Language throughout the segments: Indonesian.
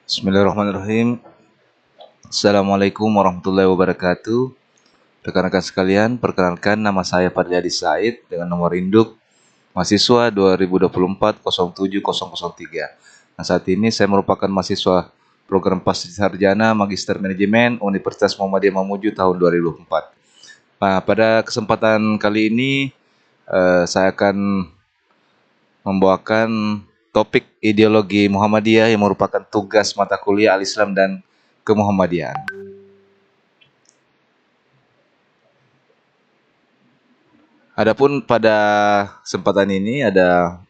Bismillahirrahmanirrahim. Assalamualaikum warahmatullahi wabarakatuh. Rekan-rekan sekalian, perkenalkan nama saya Fadliadi Said dengan nomor induk mahasiswa 2024-07003. Nah, saat ini saya merupakan mahasiswa program Pascasarjana Magister Manajemen Universitas Muhammadiyah Mamuju tahun 2024. Nah, pada kesempatan kali ini saya akan membawakan topik ideologi Muhammadiyah yang merupakan tugas mata kuliah Al-Islam dan Kemuhammadiyaan. Adapun pada kesempatan ini ada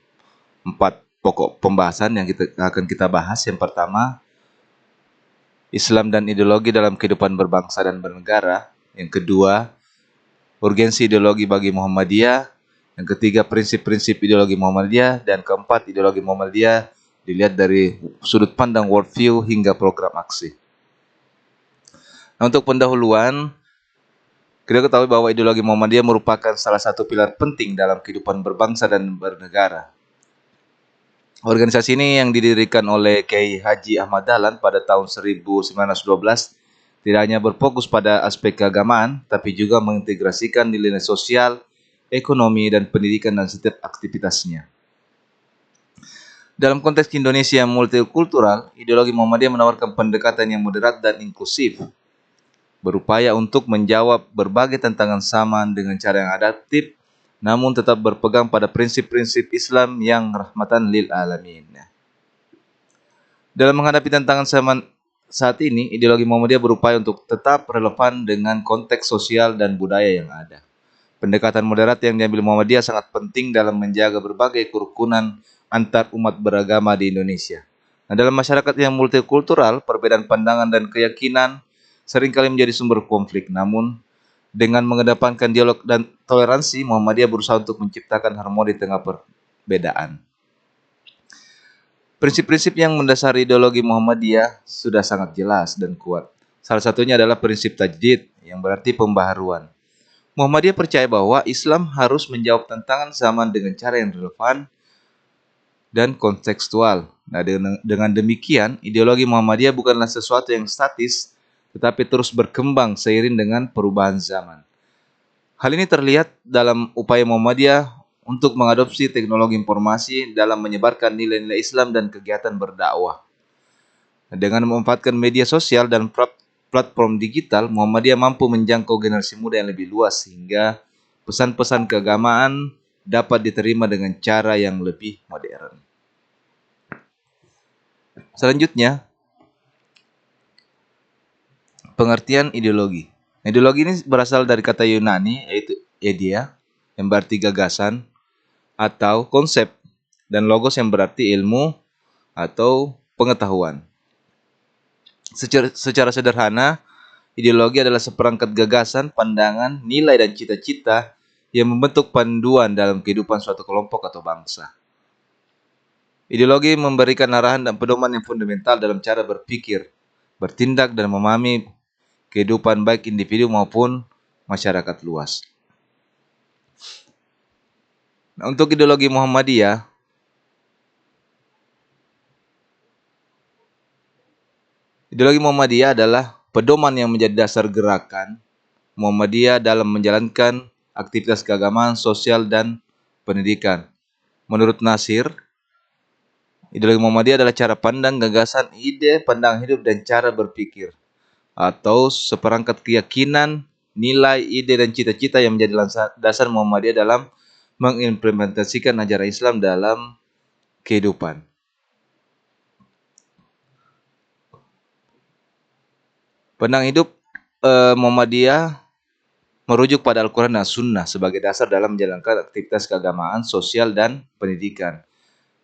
4 pokok pembahasan yang akan kita bahas. Yang pertama, Islam dan ideologi dalam kehidupan berbangsa dan bernegara. Yang kedua, urgensi ideologi bagi Muhammadiyah. Yang ketiga, prinsip-prinsip ideologi Muhammadiyah. Dan keempat, ideologi Muhammadiyah dilihat dari sudut pandang worldview hingga program aksi. Nah, untuk pendahuluan, kita ketahui bahwa ideologi Muhammadiyah merupakan salah satu pilar penting dalam kehidupan berbangsa dan bernegara. Organisasi ini yang didirikan oleh Kiai Haji Ahmad Dahlan pada tahun 1912 tidak hanya berfokus pada aspek keagamaan, tapi juga mengintegrasikan nilai sosial, ekonomi, dan pendidikan dalam setiap aktivitasnya. Dalam konteks Indonesia yang multikultural, ideologi Muhammadiyah menawarkan pendekatan yang moderat dan inklusif, berupaya untuk menjawab berbagai tantangan zaman dengan cara yang adaptif, namun tetap berpegang pada prinsip-prinsip Islam yang rahmatan lil alamin. Dalam menghadapi tantangan zaman saat ini, ideologi Muhammadiyah berupaya untuk tetap relevan dengan konteks sosial dan budaya yang ada. Pendekatan moderat yang diambil Muhammadiyah sangat penting dalam menjaga berbagai kerukunan antar umat beragama di Indonesia. Nah, dalam masyarakat yang multikultural, perbedaan pandangan dan keyakinan seringkali menjadi sumber konflik. Namun, dengan mengedepankan dialog dan toleransi, Muhammadiyah berusaha untuk menciptakan harmoni di tengah perbedaan. Prinsip-prinsip yang mendasari ideologi Muhammadiyah sudah sangat jelas dan kuat. Salah satunya adalah prinsip tajdid, yang berarti pembaharuan. Muhammadiyah percaya bahwa Islam harus menjawab tantangan zaman dengan cara yang relevan dan kontekstual. Nah, dengan demikian, ideologi Muhammadiyah bukanlah sesuatu yang statis, tetapi terus berkembang seiring dengan perubahan zaman. Hal ini terlihat dalam upaya Muhammadiyah untuk mengadopsi teknologi informasi dalam menyebarkan nilai-nilai Islam dan kegiatan berdakwah. Dengan memanfaatkan media sosial dan platform digital, Muhammadiyah mampu menjangkau generasi muda yang lebih luas sehingga pesan-pesan keagamaan dapat diterima dengan cara yang lebih modern. Selanjutnya, pengertian ideologi. Ideologi ini berasal dari kata Yunani yaitu idea yang berarti gagasan atau konsep dan logos yang berarti ilmu atau pengetahuan. Secara sederhana, ideologi adalah seperangkat gagasan, pandangan, nilai, dan cita-cita yang membentuk panduan dalam kehidupan suatu kelompok atau bangsa. Ideologi memberikan arahan dan pedoman yang fundamental dalam cara berpikir, bertindak, dan memahami kehidupan baik individu maupun masyarakat luas. Nah, untuk ideologi Muhammadiyah, adalah pedoman yang menjadi dasar gerakan Muhammadiyah dalam menjalankan aktivitas keagamaan, sosial, dan pendidikan. Menurut Nasir, ideologi Muhammadiyah adalah cara pandang, gagasan, ide, pandangan hidup, dan cara berpikir, atau seperangkat keyakinan, nilai, ide, dan cita-cita yang menjadi dasar Muhammadiyah dalam mengimplementasikan ajaran Islam dalam kehidupan. Pandangan hidup Muhammadiyah merujuk pada Al-Quran dan Sunnah sebagai dasar dalam menjalankan aktivitas keagamaan, sosial, dan pendidikan.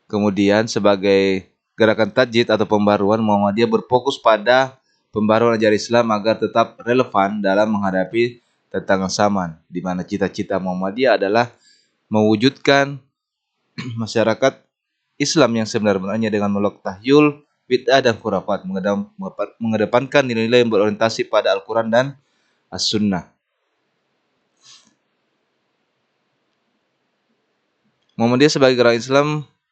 Kemudian sebagai gerakan tajdid atau pembaruan, Muhammadiyah berfokus pada pembaruan ajaran Islam agar tetap relevan dalam menghadapi tantangan zaman, di mana cita-cita Muhammadiyah adalah mewujudkan masyarakat Islam yang sebenarnya dengan menolak tahyul, bid'ah, dan khurafat, mengedepankan nilai-nilai yang berorientasi pada Al-Quran dan As-Sunnah. Muhammadiyah sebagai gerakan Islam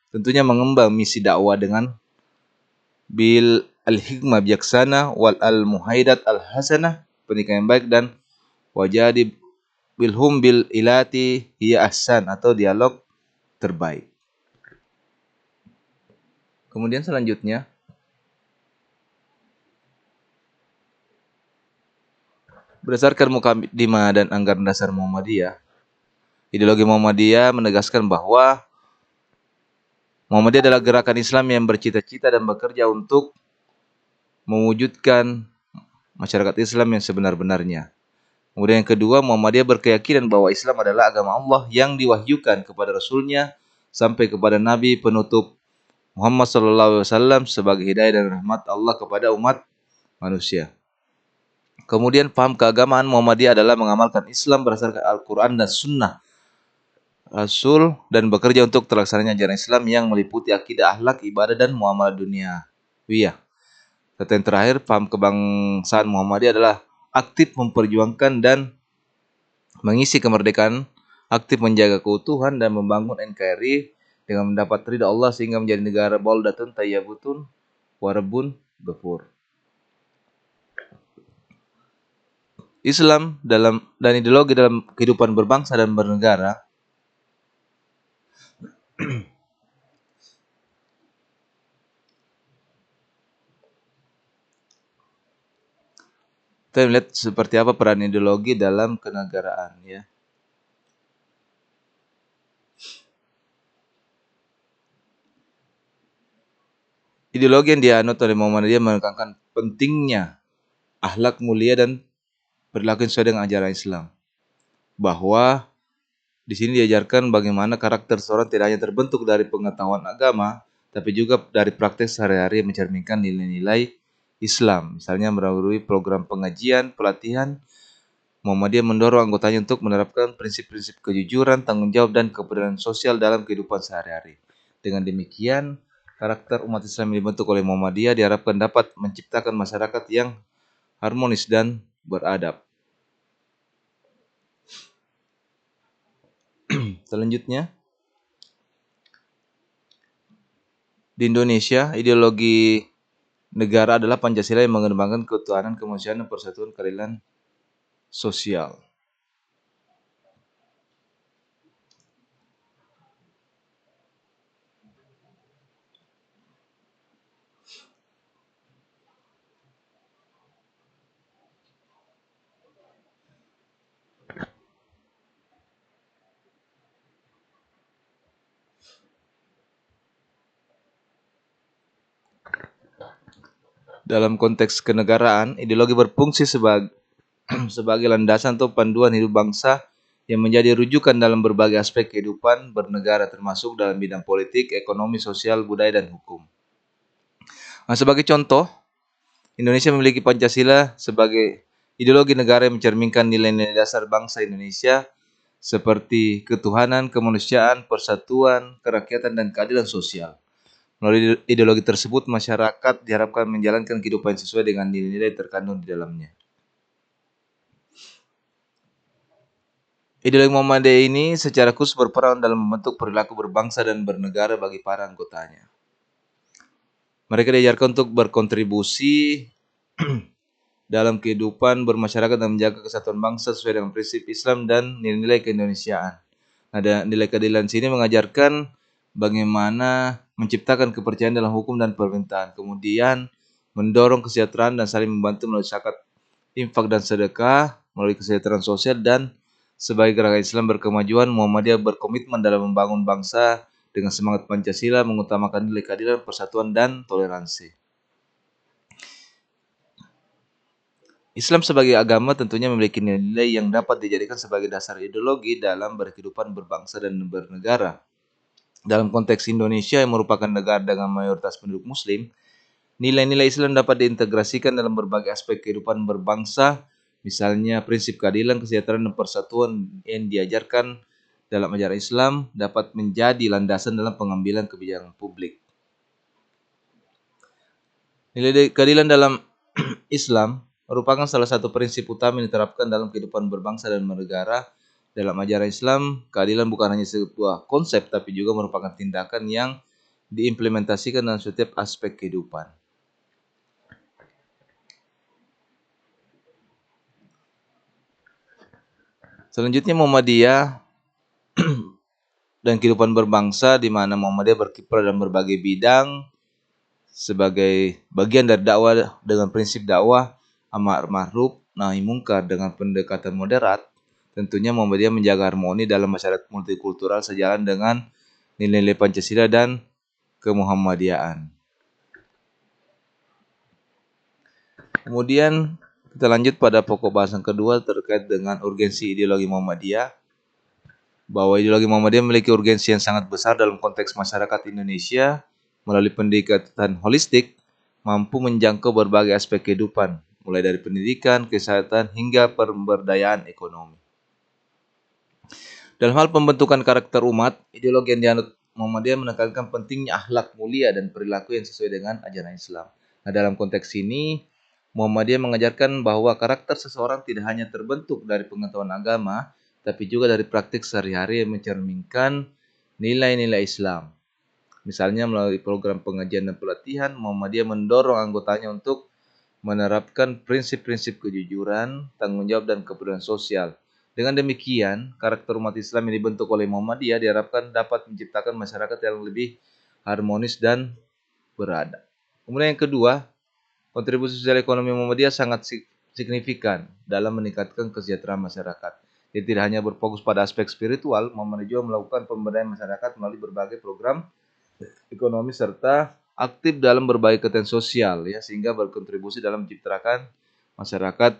tentunya mengembang misi dakwah dengan al-hikmah bijaksana, wal al-muhaidat al-hasanah, pendidikan yang baik, dan wajadi bilhum bil ilati hiya ahsan, atau dialog terbaik. Kemudian selanjutnya, berdasarkan mukadimah dan anggaran dasar Muhammadiyah, ideologi Muhammadiyah menegaskan bahwa Muhammadiyah adalah gerakan Islam yang bercita-cita dan bekerja untuk mewujudkan masyarakat Islam yang sebenar-benarnya. Kemudian yang kedua, Muhammadiyah berkeyakinan bahwa Islam adalah agama Allah yang diwahyukan kepada Rasulnya sampai kepada Nabi penutup Muhammad SAW sebagai hidayah dan rahmat Allah kepada umat manusia. Kemudian paham keagamaan Muhammadiyah adalah mengamalkan Islam berdasarkan Al-Quran dan Sunnah Rasul dan bekerja untuk terlaksananya ajaran Islam yang meliputi akidah, akhlak, ibadah, dan muamalah dunia. Kata yang terakhir, paham kebangsaan Muhammadiyah adalah aktif memperjuangkan dan mengisi kemerdekaan, aktif menjaga keutuhan dan membangun NKRI dengan mendapat ridha Allah sehingga menjadi negara baldatun tayyibun warabun ghafur. Islam dan ideologi dalam kehidupan berbangsa dan bernegara kita lihat seperti apa peran ideologi dalam kenegaraan, ya. Ideologi yang dianut oleh Muhammadiyah menekankan pentingnya akhlak mulia dan perilaku sesuai dengan ajaran Islam. Bahwa di sini diajarkan bagaimana karakter seorang tidak hanya terbentuk dari pengetahuan agama, tapi juga dari praktek sehari-hari yang mencerminkan nilai-nilai Islam. Misalnya melalui program pengajian, pelatihan, Muhammadiyah mendorong anggotanya untuk menerapkan prinsip-prinsip kejujuran, tanggung jawab, dan kepedulian sosial dalam kehidupan sehari-hari. Dengan demikian, karakter umat Islam yang dibentuk oleh Muhammadiyah diharapkan dapat menciptakan masyarakat yang harmonis dan beradab. Selanjutnya, di Indonesia, ideologi negara adalah Pancasila yang mengembangkan ketuhanan, kemanusiaan, dan persatuan keadilan sosial. Dalam konteks kenegaraan, ideologi berfungsi sebagai landasan atau panduan hidup bangsa yang menjadi rujukan dalam berbagai aspek kehidupan bernegara, termasuk dalam bidang politik, ekonomi, sosial, budaya, dan hukum. Nah, sebagai contoh, Indonesia memiliki Pancasila sebagai ideologi negara yang mencerminkan nilai-nilai dasar bangsa Indonesia seperti ketuhanan, kemanusiaan, persatuan, kerakyatan, dan keadilan sosial. Melalui ideologi tersebut, masyarakat diharapkan menjalankan kehidupan sesuai dengan nilai-nilai terkandung di dalamnya. Ideologi Muhammadiyah ini secara khusus berperan dalam membentuk perilaku berbangsa dan bernegara bagi para anggotanya. Mereka diajarkan untuk berkontribusi dalam kehidupan bermasyarakat dan menjaga kesatuan bangsa sesuai dengan prinsip Islam dan nilai-nilai keindonesiaan. Ada nilai keadilan sini mengajarkan bagaimana menciptakan kepercayaan dalam hukum dan pemerintahan, kemudian mendorong kesejahteraan dan saling membantu melalui zakat, infak, dan sedekah, melalui kesejahteraan sosial, dan sebagai gerakan Islam berkemajuan, Muhammadiyah berkomitmen dalam membangun bangsa dengan semangat Pancasila, mengutamakan nilai keadilan, persatuan, dan toleransi. Islam sebagai agama tentunya memiliki nilai yang dapat dijadikan sebagai dasar ideologi dalam berkehidupan berbangsa dan bernegara. Dalam konteks Indonesia yang merupakan negara dengan mayoritas penduduk muslim, nilai-nilai Islam dapat diintegrasikan dalam berbagai aspek kehidupan berbangsa, misalnya prinsip keadilan, kesejahteraan, dan persatuan yang diajarkan dalam ajaran Islam dapat menjadi landasan dalam pengambilan kebijakan publik. Nilai keadilan dalam Islam merupakan salah satu prinsip utama yang diterapkan dalam kehidupan berbangsa dan bernegara. Dalam ajaran Islam, keadilan bukan hanya sebuah konsep, tapi juga merupakan tindakan yang diimplementasikan dalam setiap aspek kehidupan. Selanjutnya Muhammadiyah dan kehidupan berbangsa, di mana Muhammadiyah berkiprah dalam berbagai bidang sebagai bagian dari dakwah dengan prinsip dakwah amar ma'ruf nahi mungkar dengan pendekatan moderat. Tentunya Muhammadiyah menjaga harmoni dalam masyarakat multikultural sejalan dengan nilai-nilai Pancasila dan kemuhammadiaan. Kemudian kita lanjut pada pokok bahasan kedua terkait dengan urgensi ideologi Muhammadiyah, bahwa ideologi Muhammadiyah memiliki urgensi yang sangat besar dalam konteks masyarakat Indonesia melalui pendekatan holistik mampu menjangkau berbagai aspek kehidupan, mulai dari pendidikan, kesehatan, hingga pemberdayaan ekonomi. Dalam hal pembentukan karakter umat, ideologi yang dianut Muhammadiyah menekankan pentingnya akhlak mulia dan perilaku yang sesuai dengan ajaran Islam. Nah, dalam konteks ini, Muhammadiyah mengajarkan bahwa karakter seseorang tidak hanya terbentuk dari pengetahuan agama, tapi juga dari praktik sehari-hari yang mencerminkan nilai-nilai Islam. Misalnya melalui program pengajian dan pelatihan, Muhammadiyah mendorong anggotanya untuk menerapkan prinsip-prinsip kejujuran, tanggung jawab, dan kepedulian sosial. Dengan demikian, karakter umat Islam yang dibentuk oleh Muhammadiyah diharapkan dapat menciptakan masyarakat yang lebih harmonis dan beradab. Kemudian yang kedua, kontribusi sosial ekonomi Muhammadiyah sangat signifikan dalam meningkatkan kesejahteraan masyarakat. Jadi tidak hanya berfokus pada aspek spiritual, Muhammadiyah juga melakukan pemberdayaan masyarakat melalui berbagai program ekonomi serta aktif dalam berbagai kegiatan sosial ya, sehingga berkontribusi dalam menciptakan masyarakat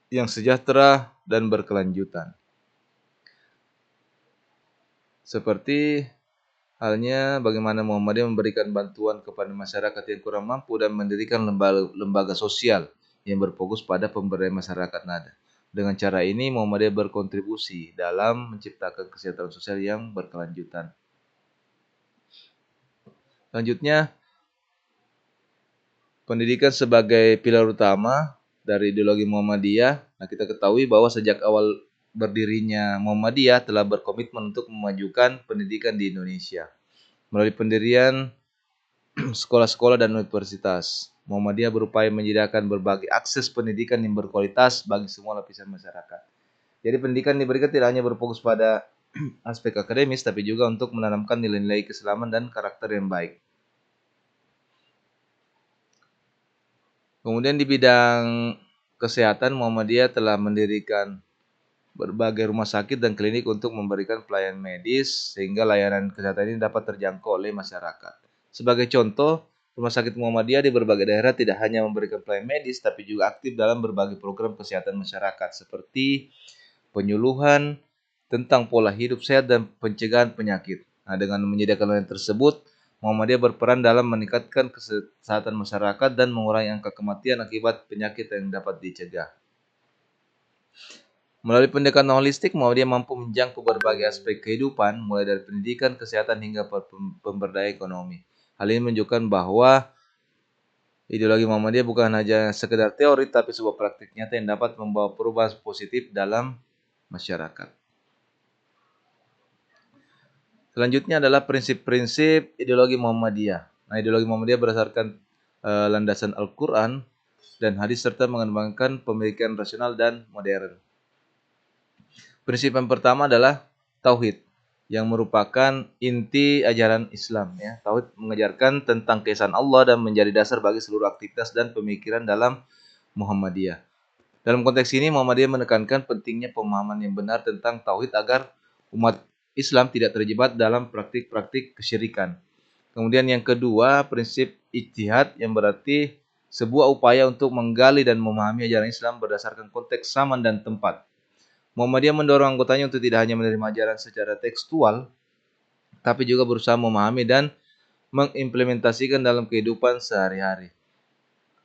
yang sejahtera dan berkelanjutan. Seperti halnya bagaimana Muhammadiyah memberikan bantuan kepada masyarakat yang kurang mampu dan mendirikan lembaga sosial yang berfokus pada pemberdayaan masyarakat nada. Dengan cara ini Muhammadiyah berkontribusi dalam menciptakan kesejahteraan sosial yang berkelanjutan. Selanjutnya, pendidikan sebagai pilar utama dari ideologi Muhammadiyah. Nah, kita ketahui bahwa sejak awal berdirinya Muhammadiyah telah berkomitmen untuk memajukan pendidikan di Indonesia melalui pendirian sekolah-sekolah dan universitas. Muhammadiyah berupaya menyediakan berbagai akses pendidikan yang berkualitas bagi semua lapisan masyarakat. Jadi pendidikan diberikan tidak hanya berfokus pada aspek akademis, tapi juga untuk menanamkan nilai-nilai keislaman dan karakter yang baik. Kemudian di bidang kesehatan, Muhammadiyah telah mendirikan berbagai rumah sakit dan klinik untuk memberikan pelayanan medis sehingga layanan kesehatan ini dapat terjangkau oleh masyarakat. Sebagai contoh, rumah sakit Muhammadiyah di berbagai daerah tidak hanya memberikan pelayanan medis tapi juga aktif dalam berbagai program kesehatan masyarakat seperti penyuluhan tentang pola hidup sehat dan pencegahan penyakit. Nah, dengan menyediakan layanan tersebut, Muhammadiyah berperan dalam meningkatkan kesehatan masyarakat dan mengurangi angka kematian akibat penyakit yang dapat dicegah. Melalui pendekatan holistik, Muhammadiyah mampu menjangkau berbagai aspek kehidupan, mulai dari pendidikan, kesehatan, hingga pemberdayaan ekonomi. Hal ini menunjukkan bahwa ideologi Muhammadiyah bukan hanya sekedar teori, tapi sebuah praktik nyata yang dapat membawa perubahan positif dalam masyarakat. Selanjutnya adalah prinsip-prinsip ideologi Muhammadiyah. Nah, ideologi Muhammadiyah berdasarkan landasan Al-Quran dan hadis serta mengembangkan pemikiran rasional dan modern. Prinsip yang pertama adalah tauhid, yang merupakan inti ajaran Islam. Ya. Tauhid mengajarkan tentang keesaan Allah dan menjadi dasar bagi seluruh aktivitas dan pemikiran dalam Muhammadiyah. Dalam konteks ini, Muhammadiyah menekankan pentingnya pemahaman yang benar tentang tauhid agar umat Islam tidak terjebak dalam praktik-praktik kesyirikan. Kemudian yang kedua, prinsip ijtihad yang berarti sebuah upaya untuk menggali dan memahami ajaran Islam berdasarkan konteks zaman dan tempat. Muhammadiyah mendorong anggotanya untuk tidak hanya menerima ajaran secara tekstual, tapi juga berusaha memahami dan mengimplementasikan dalam kehidupan sehari-hari.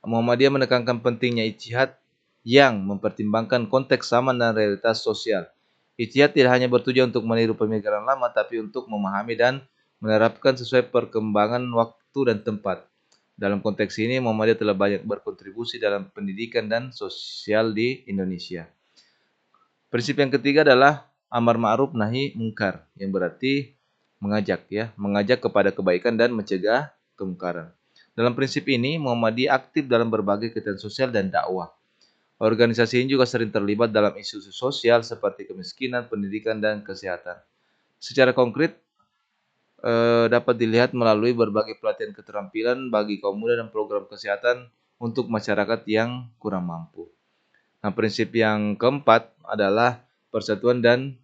Muhammadiyah menekankan pentingnya ijtihad yang mempertimbangkan konteks zaman dan realitas sosial. Ijtihad tidak hanya bertujuan untuk meniru pemikiran lama, tapi untuk memahami dan menerapkan sesuai perkembangan waktu dan tempat. Dalam konteks ini, Muhammadiyah telah banyak berkontribusi dalam pendidikan dan sosial di Indonesia. Prinsip yang ketiga adalah amar ma'ruf nahi mungkar, yang berarti mengajak kepada kebaikan dan mencegah kemungkaran. Dalam prinsip ini, Muhammadiyah aktif dalam berbagai kegiatan sosial dan dakwah. Organisasi ini juga sering terlibat dalam isu sosial seperti kemiskinan, pendidikan, dan kesehatan. Secara konkret, dapat dilihat melalui berbagai pelatihan keterampilan bagi kaum muda dan program kesehatan untuk masyarakat yang kurang mampu. Nah, prinsip yang keempat adalah persatuan dan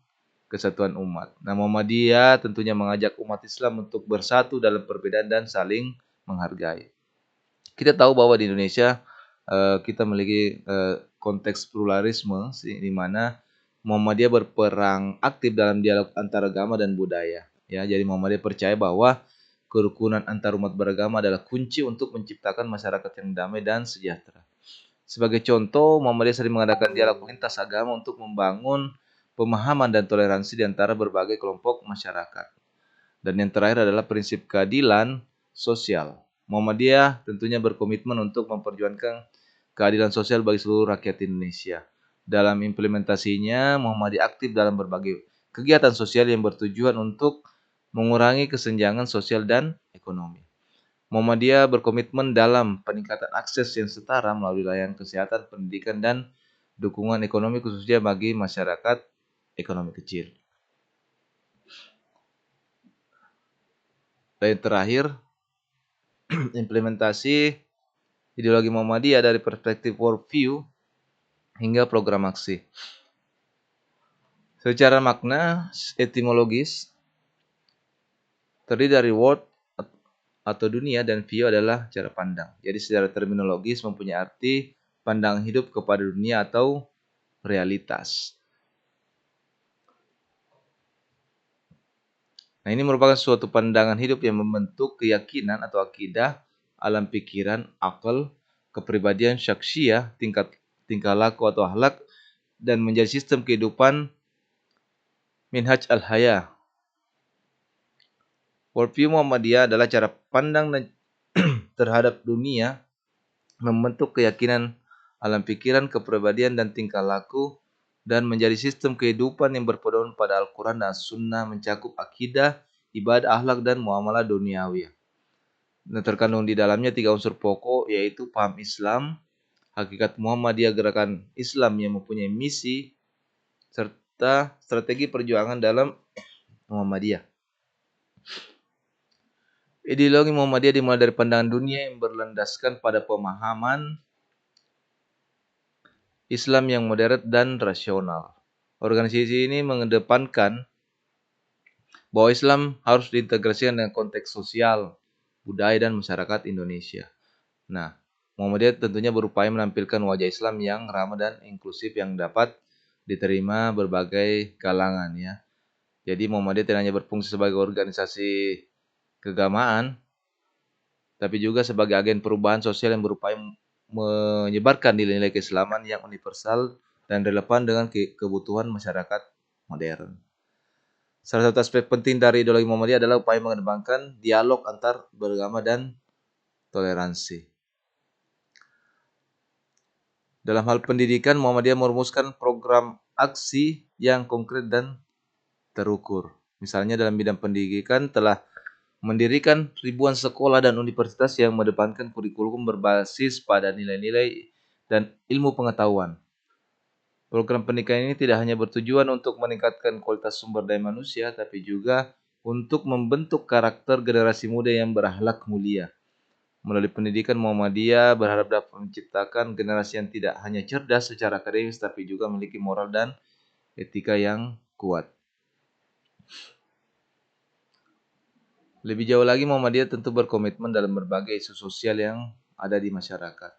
kesatuan umat. Nah, Muhammadiyah tentunya mengajak umat Islam untuk bersatu dalam perbedaan dan saling menghargai. Kita tahu bahwa di Indonesia kita memiliki konteks pluralisme di mana Muhammadiyah berperan aktif dalam dialog antar agama dan budaya. Ya, jadi Muhammadiyah percaya bahwa kerukunan antar umat beragama adalah kunci untuk menciptakan masyarakat yang damai dan sejahtera. Sebagai contoh, Muhammadiyah sering mengadakan dialog lintas agama untuk membangun pemahaman dan toleransi di antara berbagai kelompok masyarakat. Dan yang terakhir adalah prinsip keadilan sosial. Muhammadiyah tentunya berkomitmen untuk memperjuangkan keadilan sosial bagi seluruh rakyat Indonesia. Dalam implementasinya, Muhammadiyah aktif dalam berbagai kegiatan sosial yang bertujuan untuk mengurangi kesenjangan sosial dan ekonomi. Muhammadiyah berkomitmen dalam peningkatan akses yang setara melalui layanan kesehatan, pendidikan, dan dukungan ekonomi khususnya bagi masyarakat ekonomi kecil. Dan yang terakhir, implementasi ideologi Muhammadiyah dari perspektif worldview hingga program aksi. Secara makna etimologis, terdiri dari world atau dunia dan view adalah cara pandang. Jadi secara terminologis mempunyai arti pandangan hidup kepada dunia atau realitas. Nah, ini merupakan suatu pandangan hidup yang membentuk keyakinan atau akidah, alam pikiran, akal, kepribadian syakhsiyah, tingkah laku atau akhlak, dan menjadi sistem kehidupan minhaj al-haya. Worldview Muhammadiyah adalah cara pandang terhadap dunia, membentuk keyakinan, alam pikiran, kepribadian, dan tingkah laku, dan menjadi sistem kehidupan yang berpedoman pada Al-Quran dan Sunnah, mencakup akidah, ibadah, akhlak, dan muamalah duniawi. Nah, terkandung di dalamnya 3 unsur pokok, yaitu paham Islam, hakikat Muhammadiyah gerakan Islam yang mempunyai misi, serta strategi perjuangan dalam Muhammadiyah. Ideologi Muhammadiyah dimulai dari pandangan dunia yang berlandaskan pada pemahaman Islam yang modern dan rasional. Organisasi ini mengedepankan bahwa Islam harus diintegrasikan dengan konteks sosial, budaya, dan masyarakat Indonesia. Nah, Muhammadiyah tentunya berupaya menampilkan wajah Islam yang ramah dan inklusif yang dapat diterima berbagai kalangan ya. Jadi Muhammadiyah tidak hanya berfungsi sebagai organisasi keagamaan, tapi juga sebagai agen perubahan sosial yang berupaya menyebarkan nilai-nilai keislaman yang universal dan relevan dengan kebutuhan masyarakat modern. Salah satu aspek penting dari ideologi Muhammadiyah adalah upaya mengedepankan dialog antar beragama dan toleransi. Dalam hal pendidikan, Muhammadiyah merumuskan program aksi yang konkret dan terukur. Misalnya dalam bidang pendidikan telah mendirikan ribuan sekolah dan universitas yang mengedepankan kurikulum berbasis pada nilai-nilai dan ilmu pengetahuan. Program pendidikan ini tidak hanya bertujuan untuk meningkatkan kualitas sumber daya manusia, tapi juga untuk membentuk karakter generasi muda yang berakhlak mulia. Melalui pendidikan, Muhammadiyah berharap dapat menciptakan generasi yang tidak hanya cerdas secara akademis, tapi juga memiliki moral dan etika yang kuat. Lebih jauh lagi, Muhammadiyah tentu berkomitmen dalam berbagai isu sosial yang ada di masyarakat.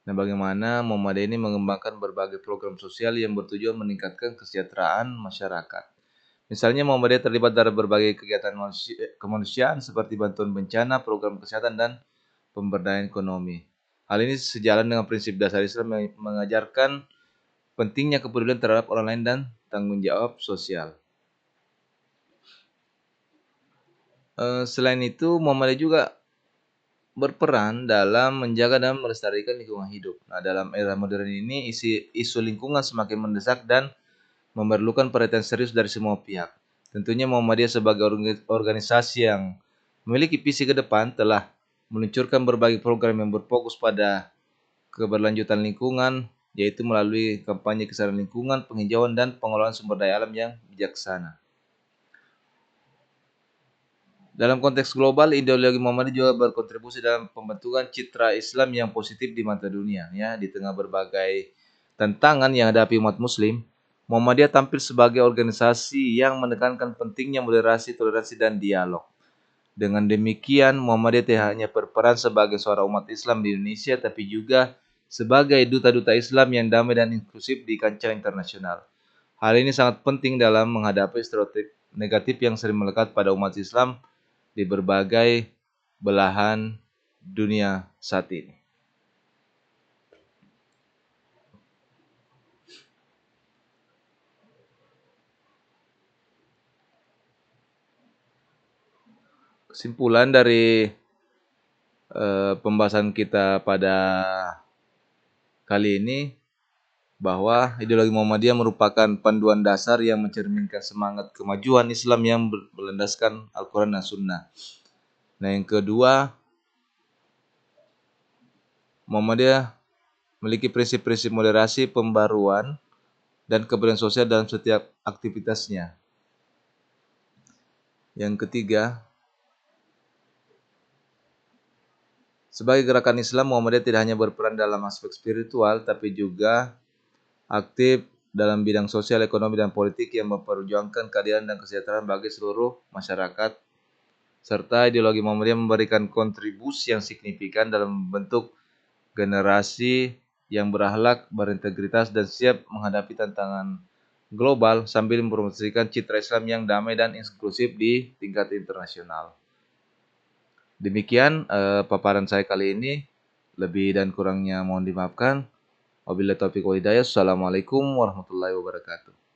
Nah, bagaimana Muhammadiyah ini mengembangkan berbagai program sosial yang bertujuan meningkatkan kesejahteraan masyarakat. Misalnya Muhammadiyah terlibat dalam berbagai kegiatan kemanusiaan seperti bantuan bencana, program kesehatan, dan pemberdayaan ekonomi. Hal ini sejalan dengan prinsip dasar Islam yang mengajarkan pentingnya kepedulian terhadap orang lain dan tanggung jawab sosial. Selain itu, Muhammadiyah juga berperan dalam menjaga dan melestarikan lingkungan hidup. Nah, dalam era modern ini, isu lingkungan semakin mendesak dan memerlukan perhatian serius dari semua pihak. Tentunya Muhammadiyah sebagai organisasi yang memiliki visi ke depan telah meluncurkan berbagai program yang berfokus pada keberlanjutan lingkungan, yaitu melalui kampanye kesadaran lingkungan, penghijauan, dan pengelolaan sumber daya alam yang bijaksana. Dalam konteks global, ideologi Muhammadiyah juga berkontribusi dalam pembentukan citra Islam yang positif di mata dunia. Ya, di tengah berbagai tantangan yang hadapi umat Muslim, Muhammadiyah tampil sebagai organisasi yang menekankan pentingnya moderasi, toleransi, dan dialog. Dengan demikian, Muhammadiyah tidak hanya berperan sebagai suara umat Islam di Indonesia, tapi juga sebagai duta-duta Islam yang damai dan inklusif di kancah internasional. Hal ini sangat penting dalam menghadapi stereotip negatif yang sering melekat pada umat Islam di berbagai belahan dunia saat ini. Kesimpulan dari pembahasan kita pada kali ini bahwa ideologi Muhammadiyah merupakan panduan dasar yang mencerminkan semangat kemajuan Islam yang berlandaskan Al-Quran dan Sunnah. Nah, yang kedua, Muhammadiyah memiliki prinsip-prinsip moderasi, pembaruan, dan keberanian sosial dalam setiap aktivitasnya. Yang ketiga, sebagai gerakan Islam, Muhammadiyah tidak hanya berperan dalam aspek spiritual, tapi juga aktif dalam bidang sosial, ekonomi, dan politik yang memperjuangkan keadilan dan kesejahteraan bagi seluruh masyarakat, serta ideologi Muhammadiyah memberikan kontribusi yang signifikan dalam membentuk generasi yang berakhlak, berintegritas, dan siap menghadapi tantangan global sambil mempromosikan citra Islam yang damai dan inklusif di tingkat internasional. Demikian paparan saya kali ini. Lebih dan kurangnya mohon dimaafkan. Wabillahi taufiq wal hidayah. Assalamualaikum warahmatullahi wabarakatuh.